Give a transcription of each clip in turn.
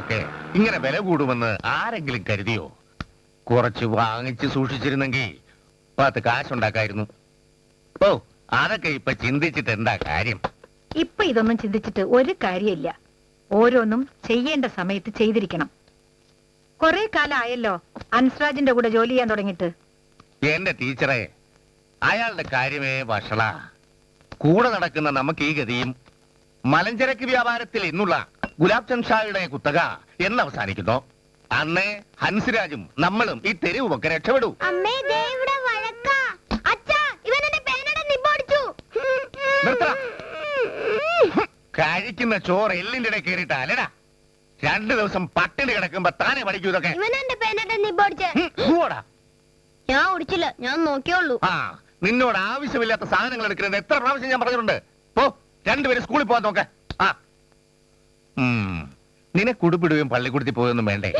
സാധനങ്ങൾക്കൊക്കെ ഇങ്ങനെ വില കൂടുമെന്ന് ആരെങ്കിലും കരുതിയോ? കുറച്ച് വാങ്ങിച്ച് സൂക്ഷിച്ചിരുന്നെങ്കിൽ 10 കാശുണ്ടാക്കായിരുന്നു. ഓ, അതൊക്കെ ഇപ്പൊ ചിന്തിച്ചിട്ട് എന്താ കാര്യം? ഇപ്പൊ ഇതൊന്നും ചിന്തിച്ചിട്ട് ഒരു കാര്യമില്ല. ഓരോന്നും ചെയ്യേണ്ട സമയത്ത് ചെയ്തിരിക്കണം. കുറെ കാലം ആയല്ലോ അൻസ്രാജിന്റെ കൂടെ ജോലി ചെയ്യാൻ തുടങ്ങിയിട്ട്. എന്റെ ടീച്ചറെ, അയാളുടെ കാര്യമേ വഷള. കൂടെ നടക്കുന്ന നമുക്ക് ഈ ഗതിയും മലഞ്ചരക്ക് വ്യാപാരത്തിൽ ഇന്നുള്ള ഗുലാബ് ചന്ദ് ഷായുടെ കുത്തക എന്ന് അവസാനിക്കുന്നു. അന്നേ ഹൻസ്രാജും നമ്മളും ഈ തെരുവുമൊക്കെ രക്ഷപ്പെടൂ. കഴിക്കുന്ന ചോറ് എല്ലിന്റെ ഇടയിൽ കയറിയിട്ട് അലടാ. 2 ദിവസം പട്ടിണി കിടക്കുമ്പോ താനെ പഠിക്കൂ ഇതൊക്കെ. ഞാൻ ഓടിച്ചില്ല, ഞാൻ നോക്കിയോളൂ. ആ, നിന്നോട് ആവശ്യമില്ലാത്ത സാധനങ്ങൾ എടുക്കുന്നത് എത്ര പ്രാവശ്യം ഞാൻ പറഞ്ഞിട്ടുണ്ട്. പോ, 2 പേര് സ്കൂളിൽ പോകാൻ നോക്ക. ആ, നിന്നെ കുടിപ്പിടുകയും പള്ളിക്കൂടത്തിൽ പോയൊന്നും വേണ്ടേ?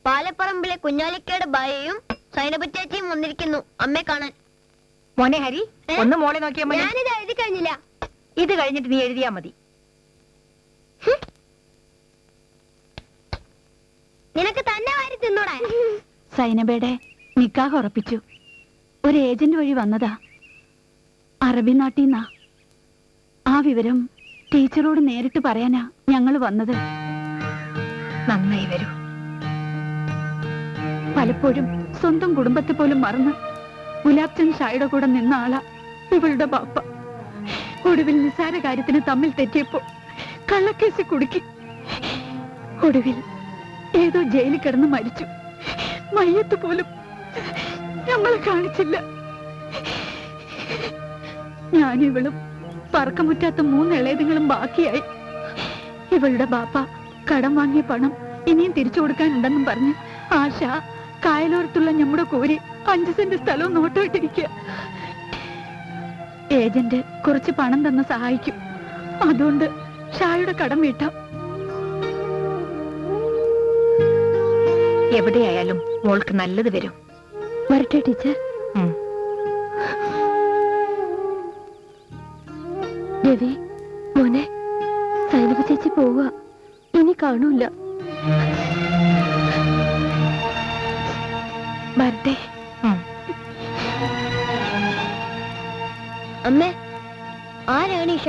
പാലപ്പറമ്പിലെ കുഞ്ഞാലിക്കയുടെ ഭാര്യയും സൈനബ ചേച്ചിയും വന്നിരിക്കുന്നു അമ്മയെ കാണാൻ. മോനെ ഹരി, ഒന്ന് മോളെ നോക്കിയാ മതി. ഞാനിത് എഴുതി കഴിഞ്ഞില്ല. ഇത് കഴിഞ്ഞിട്ട് നീ എഴുതിയാ മതി. നിനക്ക് തന്നെ വാരി തിന്നോടാ. സൈനബയുടെ നിക്കാഹ് ഉറപ്പിച്ചു. ഒരു ഏജന്റ് വഴി വന്നതാ, അറബി നാട്ടിന്നാ. ആ വിവരം ടീച്ചറോട് നേരിട്ട് പറയാനാ ഞങ്ങൾ വന്നത്. നന്നായി വരൂ. പലപ്പോഴും സ്വന്തം കുടുംബത്തെ പോലും മറന്ന് ഗുലാബ് ചന്ദ് ഷായുടെ കൂടെ നിന്ന ആളാ ഇവളുടെ ബാപ്പ. ഒടുവിൽ നിസ്സാര കാര്യത്തിന് തമ്മിൽ തെറ്റിയപ്പോ കള്ളക്കേസ് കുടുക്കി. ഒടുവിൽ ഏതോ ജയിലിൽ കിടന്ന് മരിച്ചു. മയ്യത്ത് പോലും ഞങ്ങളെ കാണിച്ചില്ല. ഞാനിവളും പറക്കമുറ്റാത്ത 3 ഇളയതുങ്ങളും ബാക്കിയായി. ഇവളുടെ ബാപ്പ കടം വാങ്ങിയ പണം ഇനിയും തിരിച്ചു കൊടുക്കാനുണ്ടെന്നും പറഞ്ഞ് ആശ കായലോരത്തുള്ള നമ്മുടെ കോരി 5 സെന്റ് സ്ഥലവും നോട്ടമിട്ടിരിക്കുക. ഏജന്റ് കുറച്ച് പണം തന്ന് സഹായിക്കും. അതുകൊണ്ട് ഷായുടെ കടം വീട്ടാം. എവിടെയായാലും മോൾക്ക് നല്ലത് വരും. വരട്ടെ ടീച്ചർ. രവി മോനെ, സൈനബ ചേച്ചി പോവുക, ഇനി കാണൂല. വരട്ടെ. അമ്മേ, ആരാണ് ഈഷ?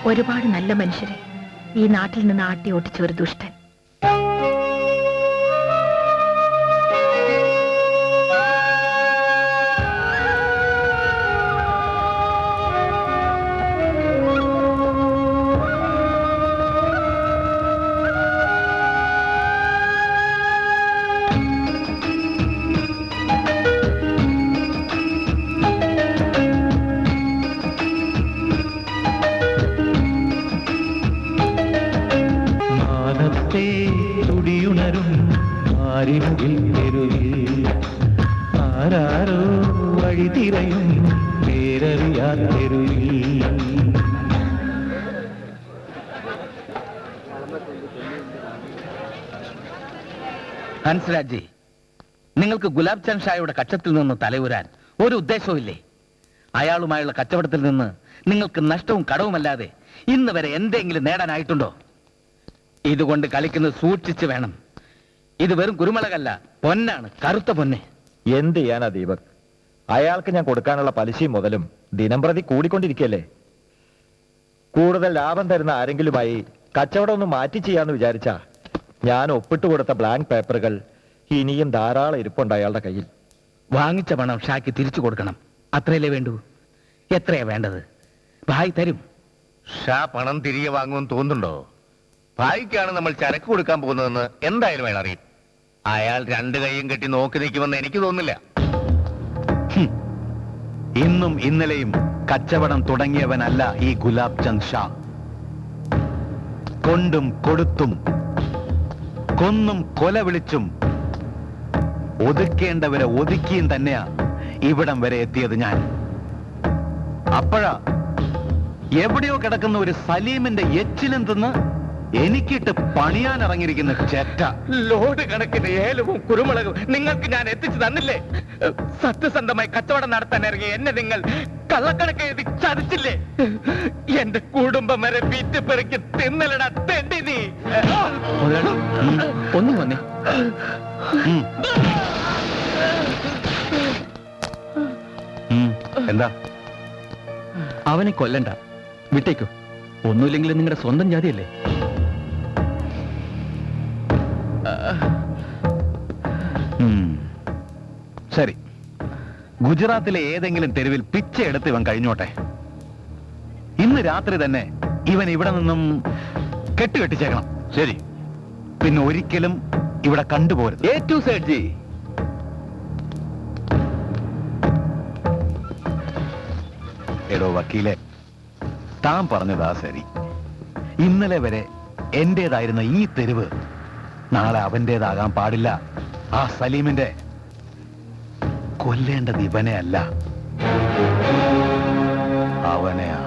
ഒരുപാട് നല്ല മനുഷ്യരെ ഈ നാട്ടിൽ നിന്ന് ആട്ടി ഓട്ടിച്ച ഒരു ദുഷ്ടൻ. ആരാരോ വഴി തിരയും പേരറിയാതെരുവിൽ. ഹൻസ്രാജ്, നിങ്ങൾക്ക് ഗുലാബ് ചന്ദ് ഷായുടെ കച്ചത്തിൽ നിന്ന് തലയൂരാൻ ഒരു ഉദ്ദേശവുമില്ലേ? അയാളുമായുള്ള കച്ചവടത്തിൽ നിന്ന് നിങ്ങൾക്ക് നഷ്ടവും കടവുമല്ലാതെ ഇന്ന് വരെ എന്തെങ്കിലും നേടാനായിട്ടുണ്ടോ? ഇതുകൊണ്ട് കളിക്കുന്നത് സൂക്ഷിച്ചു വേണം. ഇത് വെറും കുരുമുളകല്ല, പൊന്നാണ്, കറുത്ത പൊന്നെ. എന്ത് ചെയ്യാനാ ദീപക്? അയാൾക്ക് ഞാൻ കൊടുക്കാനുള്ള പലിശയും മുതലും ദിനംപ്രതി കൂടിക്കൊണ്ടിരിക്കല്ലേ. കൂടുതൽ ലാഭം തരുന്ന ആരെങ്കിലുമായി കച്ചവടം ഒന്ന് മാറ്റി ചെയ്യാന്ന് വിചാരിച്ചാ ഞാൻ ഒപ്പിട്ട് കൊടുത്ത ബ്ലാങ്ക് പേപ്പറുകൾ ഇനിയും ധാരാളം ഇരിപ്പുണ്ട് അയാളുടെ കയ്യിൽ. വാങ്ങിച്ച പണം ഷാക്ക് തിരിച്ചു കൊടുക്കണം. അത്രയല്ലേ വേണ്ടൂ? എത്രയാ വേണ്ടത്? ഭായ് തരും. ഷാ പണം തിരികെ വാങ്ങുമെന്ന് തോന്നുന്നുണ്ടോ? ഭായിക്കാണ് നമ്മൾ ചരക്ക് കൊടുക്കാൻ പോകുന്നതെന്ന് എന്തായാലും അയാൾ അറിയും. അയാൾ 2 കൈയും കെട്ടി നോക്കി നിൽക്കുമെന്ന് എനിക്ക് തോന്നുന്നില്ല. ഇന്നും ഇന്നലെയും കച്ചവടം തുടങ്ങിയവനല്ല ഈ ഗുലാബ് ചന്ദ് ഷാ. കൊണ്ടും കൊടുത്തും കൊന്നും കൊല വിളിച്ചും ഒതുക്കേണ്ടവരെ ഒതുക്കിയും തന്നെയാ ഇവിടം വരെ എത്തിയത് ഞാൻ. അപ്പോഴാ എവിടെയോ കിടക്കുന്ന ഒരു സലീമിന്റെ എച്ചിലും തിന്ന് എനിക്കിട്ട് പണിയാൻ ഇറങ്ങിയിരിക്കുന്ന ചെറ്റ. ലോഡ് കണക്കിന് ഏലവും കുരുമുളകും നിങ്ങൾക്ക് ഞാൻ എത്തിച്ചു തന്നില്ലേ? സത്യസന്ധമായി കച്ചവടം നടത്താൻ ഇറങ്ങിയ എന്നെ നിങ്ങൾ കള്ളക്കണക്ക് എഴുതി ചതിച്ചില്ലേ? എന്റെ കുടുംബം വരെ വിറ്റ് പെറുക്കി തിന്നലടാ തെണ്ടി നീ. ഒന്നും വന്നേ. എന്താ? അവനെ കൊല്ലണ്ട, വിട്ടേക്കോ. ഒന്നുമില്ലെങ്കിലും നിങ്ങളുടെ സ്വന്തം ജാതിയല്ലേ. ശരി, ഗുജറാത്തിലെ ഏതെങ്കിലും തെരുവിൽ പിച്ചയെടുത്ത് ഇവൻ കഴിഞ്ഞോട്ടെ. ഇന്ന് രാത്രി തന്നെ ഇവൻ ഇവിടെ നിന്നും കെട്ടുകെട്ടിച്ചേക്കണം. ശരി, പിന്നെ ഒരിക്കലും ഇവിടെ കണ്ടുപോരുത്. A to Z G. എടോ വക്കീലെ, താൻ പറഞ്ഞതാ ശരി. ഇന്നലെ വരെ എന്റേതായിരുന്ന ഈ തെരുവ് നാളെ അവന്റേതാകാൻ പാടില്ല. ആ സലീമിന്റെ കൊല്ലേണ്ടത് ഇവനെ അല്ല, അവനെയാ.